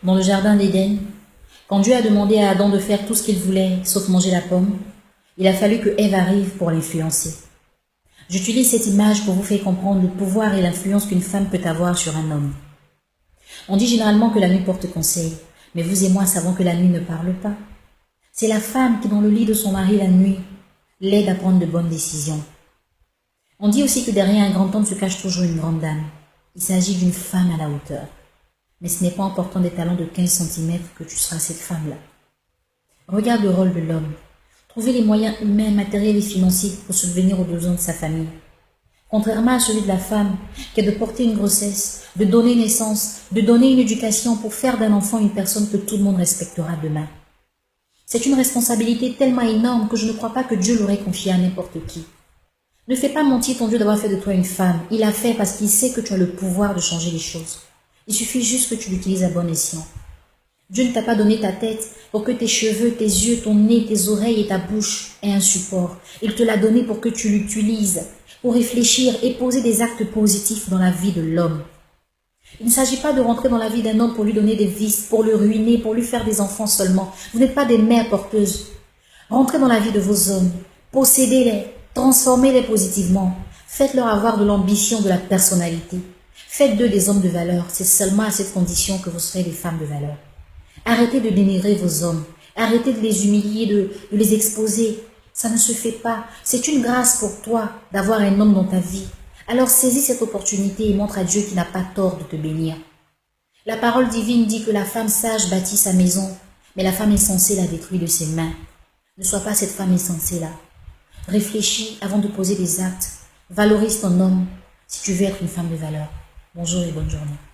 Dans le jardin d'Éden, quand Dieu a demandé à Adam de faire tout ce qu'il voulait, sauf manger la pomme, il a fallu que Ève arrive pour l'influencer. J'utilise cette image pour vous faire comprendre le pouvoir et l'influence qu'une femme peut avoir sur un homme. On dit généralement que la nuit porte conseil, mais vous et moi savons que la nuit ne parle pas. C'est la femme qui, dans le lit de son mari la nuit, l'aide à prendre de bonnes décisions. On dit aussi que derrière un grand homme se cache toujours une grande dame. Il s'agit d'une femme à la hauteur. Mais ce n'est pas en portant des talons de 15 cm que tu seras cette femme-là. Regarde le rôle de l'homme. Trouver les moyens humains, matériels et financiers pour subvenir aux besoins de sa famille. Contrairement à celui de la femme, qui est de porter une grossesse, de donner naissance, de donner une éducation pour faire d'un enfant une personne que tout le monde respectera demain. C'est une responsabilité tellement énorme que je ne crois pas que Dieu l'aurait confiée à n'importe qui. Ne fais pas mentir ton Dieu d'avoir fait de toi une femme. Il l'a fait parce qu'il sait que tu as le pouvoir de changer les choses. Il suffit juste que tu l'utilises à bon escient. Dieu ne t'a pas donné ta tête pour que tes cheveux, tes yeux, ton nez, tes oreilles et ta bouche aient un support. Il te l'a donné pour que tu l'utilises, pour réfléchir et poser des actes positifs dans la vie de l'homme. Il ne s'agit pas de rentrer dans la vie d'un homme pour lui donner des vices, pour le ruiner, pour lui faire des enfants seulement. Vous n'êtes pas des mères porteuses. Rentrez dans la vie de vos hommes, possédez-les, transformez-les positivement. Faites-leur avoir de l'ambition, de la personnalité. Faites d'eux des hommes de valeur. C'est seulement à cette condition que vous serez des femmes de valeur. Arrêtez de dénigrer vos hommes. Arrêtez de les humilier, de les exposer. Ça ne se fait pas. C'est une grâce pour toi d'avoir un homme dans ta vie. Alors saisis cette opportunité et montre à Dieu qu'il n'a pas tort de te bénir. La parole divine dit que la femme sage bâtit sa maison, mais la femme insensée la détruit de ses mains. Ne sois pas cette femme insensée-là. Réfléchis avant de poser des actes. Valorise ton homme si tu veux être une femme de valeur. Bonjour et bonne journée.